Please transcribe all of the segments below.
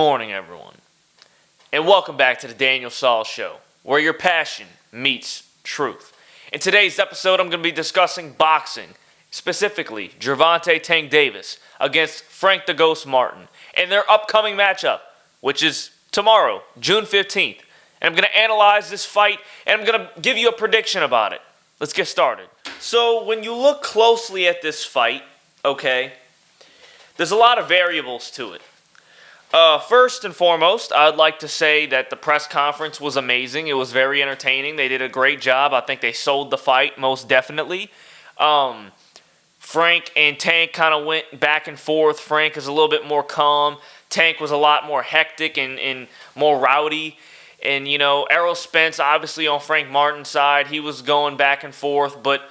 morning, everyone, and welcome back to the Daniel Saul Show, where your passion meets truth. In today's episode, I'm going to be discussing boxing, specifically Gervonta Tank Davis against Frank the Ghost Martin, and their upcoming matchup, which is tomorrow, June 15th. And I'm going to analyze this fight, and I'm going to give you a prediction about it. Let's get started. So, when you look closely at this fight, okay, there's a lot of variables to it. First and foremost, I'd like to say that the press conference was amazing. It was very entertaining. They did a great job. I think they sold the fight most definitely. Frank and Tank kind of went back and forth. Frank is a little bit more calm. Tank was a lot more hectic and more rowdy. And, you know, Errol Spence, obviously on Frank Martin's side, he was going back and forth. But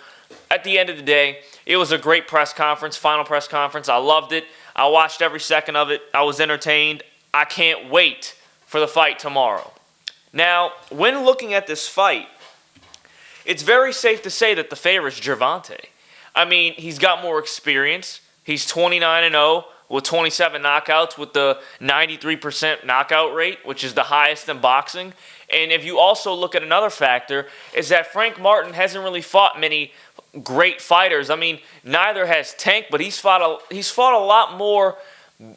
at the end of the day, it was a great press conference, final press conference. I loved it. I watched every second of it. I was entertained. I can't wait for the fight tomorrow. Now, when looking at this fight, it's very safe to say that the favorite is Gervonta. I mean, he's got more experience. He's 29-0 with 27 knockouts with the 93% knockout rate, which is the highest in boxing. And if you also look at another factor, is that Frank Martin hasn't really fought many great fighters. I mean, neither has Tank, but he's fought a lot more,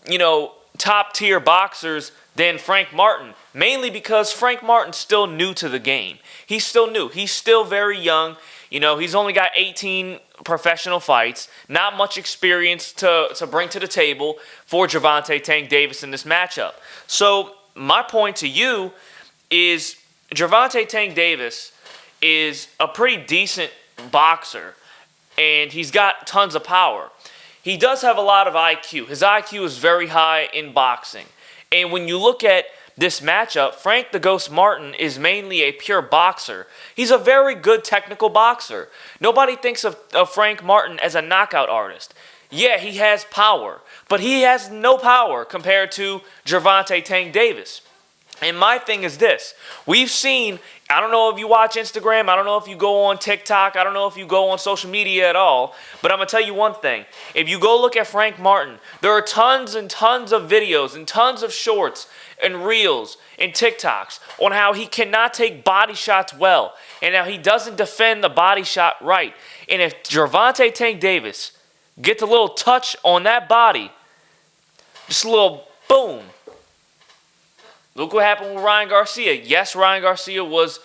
you know, top-tier boxers than Frank Martin, mainly because Frank Martin's still new to the game. He's still new. He's still very young. You know, he's only got 18 professional fights, not much experience to bring to the table for Gervonta Tank Davis in this matchup. So, my point to you is Gervonta Tank Davis is a pretty decent boxer, and he's got tons of power. He does have a lot of IQ. His IQ is very high in boxing. And when you look at this matchup, Frank the Ghost Martin is mainly a pure boxer. He's a very good technical boxer. Nobody thinks of Frank Martin as a knockout artist. Yeah, he has power, but he has no power compared to Gervonta Tank Davis. And my thing is this. We've seen, I don't know if you watch Instagram, I don't know if you go on TikTok, I don't know if you go on social media at all, but I'm going to tell you one thing. If you go look at Frank Martin, there are tons and tons of videos and tons of shorts and reels and TikToks on how he cannot take body shots well and how he doesn't defend the body shot right. And if Gervonta Tank Davis gets a little touch on that body, just a little boom. Look what happened with Ryan Garcia. Yes, Ryan Garcia was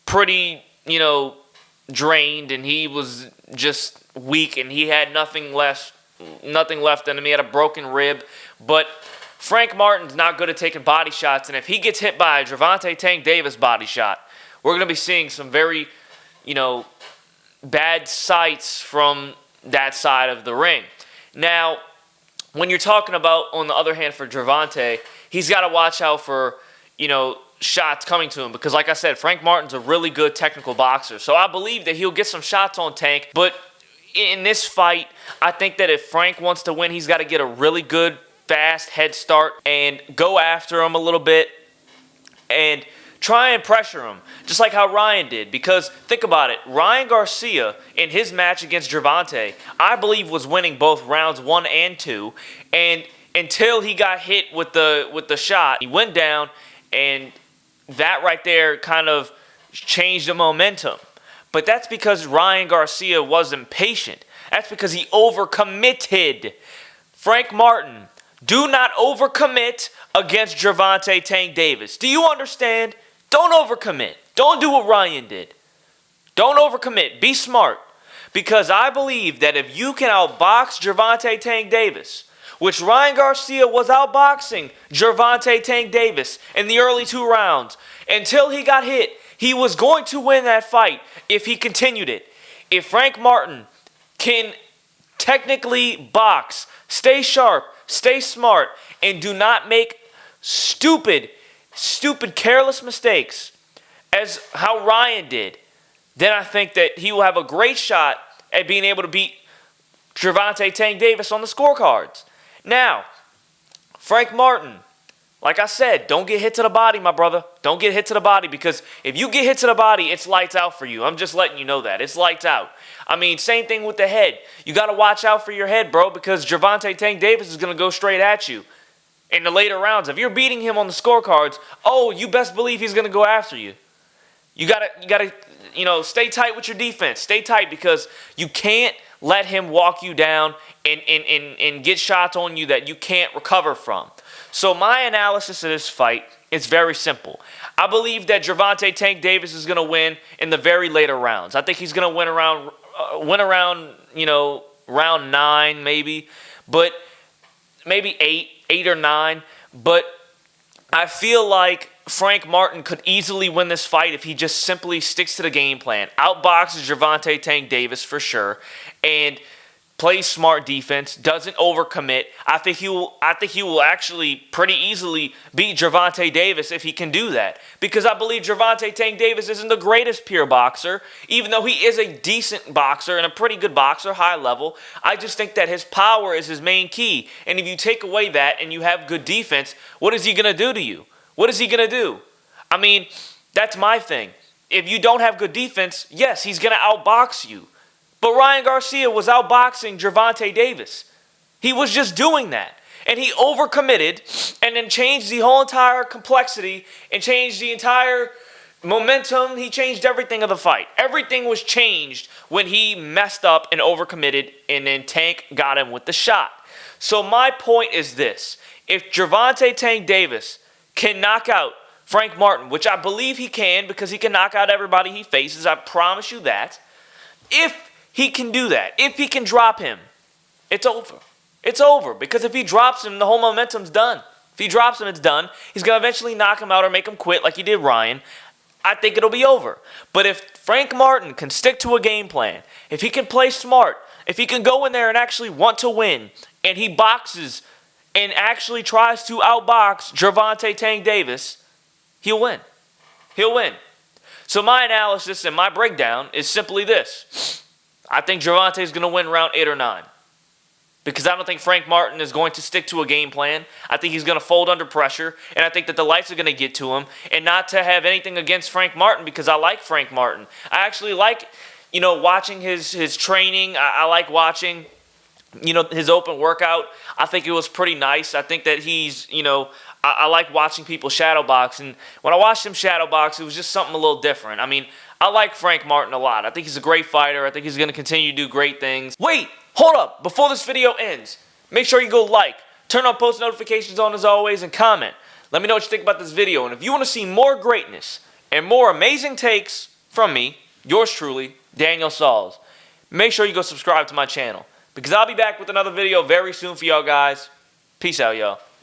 pretty, drained, and he was just weak, and he had nothing left in him. He had a broken rib. But Frank Martin's not good at taking body shots, and if he gets hit by a Gervonta Tank Davis body shot, we're going to be seeing some very, bad sights from that side of the ring. Now, when you're talking about, on the other hand, for Gervonta, he's got to watch out for, shots coming to him. Because like I said, Frank Martin's a really good technical boxer. So I believe that he'll get some shots on Tank. But in this fight, I think that if Frank wants to win, he's got to get a really good, fast head start and go after him a little bit and try and pressure him, just like how Ryan did. Because think about it, Ryan Garcia in his match against Gervonta, I believe was winning both rounds 1 and 2, and until he got hit with the shot, he went down, and that right there kind of changed the momentum. But that's because Ryan Garcia was impatient. That's because he overcommitted. Frank Martin, do not overcommit against Gervonta Tank Davis. Do you understand? Don't overcommit. Don't do what Ryan did. Don't overcommit. Be smart. Because I believe that if you can outbox Gervonta Tank Davis, which Ryan Garcia was outboxing Gervonta Tank Davis in the early 2 rounds, until he got hit, he was going to win that fight if he continued it. If Frank Martin can technically box, stay sharp, stay smart, and do not make stupid, careless mistakes, as how Ryan did, then I think that he will have a great shot at being able to beat Gervonta Tank Davis on the scorecards. Now, Frank Martin, like I said, don't get hit to the body, my brother. Don't get hit to the body, because if you get hit to the body, it's lights out for you. I'm just letting you know that. It's lights out. I mean, same thing with the head. You got to watch out for your head, bro, because Gervonta Tank Davis is going to go straight at you. in the later rounds. If you're beating him on the scorecards, oh, you best believe he's going to go after you. You gotta, stay tight with your defense. Stay tight because you can't let him walk you down and get shots on you that you can't recover from. So my analysis of this fight is very simple. I believe that Gervonta Tank Davis is going to win in the very later rounds. I think he's going to win around, round 9 maybe, but maybe 8 or 9. But I feel like Frank Martin could easily win this fight if he just simply sticks to the game plan. Outboxes Gervonta Tank Davis for sure, and plays smart defense, doesn't overcommit. I think he will actually pretty easily beat Gervonta Davis if he can do that. Because I believe Gervonta Tank Davis isn't the greatest pure boxer, even though he is a decent boxer and a pretty good boxer, high level. I just think that his power is his main key. And if you take away that and you have good defense, what is he going to do to you? What is he going to do? I mean, that's my thing. If you don't have good defense, yes, he's going to outbox you. But Ryan Garcia was outboxing Gervonta Davis. He was just doing that. And he overcommitted and then changed the whole entire complexity and changed the entire momentum. He changed everything of the fight. Everything was changed when he messed up and overcommitted, and then Tank got him with the shot. So my point is this. If Gervonta Tank Davis can knock out Frank Martin, which I believe he can because he can knock out everybody he faces, I promise you that. If he can do that, if he can drop him, it's over. It's over because if he drops him, the whole momentum's done. If he drops him, it's done. He's going to eventually knock him out or make him quit like he did Ryan. I think it'll be over. But if Frank Martin can stick to a game plan, if he can play smart, if he can go in there and actually want to win, and he boxes and actually tries to outbox Gervonta Tank Davis, he'll win. He'll win. So my analysis and my breakdown is simply this. I think Gervonta is going to win round 8 or 9. Because I don't think Frank Martin is going to stick to a game plan. I think he's going to fold under pressure. And I think that the lights are going to get to him. And not to have anything against Frank Martin because I like Frank Martin. I actually like, watching his training. I like watching, his open workout. I think it was pretty nice. I think that he's, I like watching people shadow box. And when I watched him shadow box, it was just something a little different. I mean, I like Frank Martin a lot. I think he's a great fighter. I think he's going to continue to do great things. Wait, hold up. Before this video ends, make sure you go like, turn on post notifications on as always, and comment. Let me know what you think about this video. And if you want to see more greatness and more amazing takes from me, yours truly, Daniel Sauls, make sure you go subscribe to my channel because I'll be back with another video very soon for y'all guys. Peace out, y'all.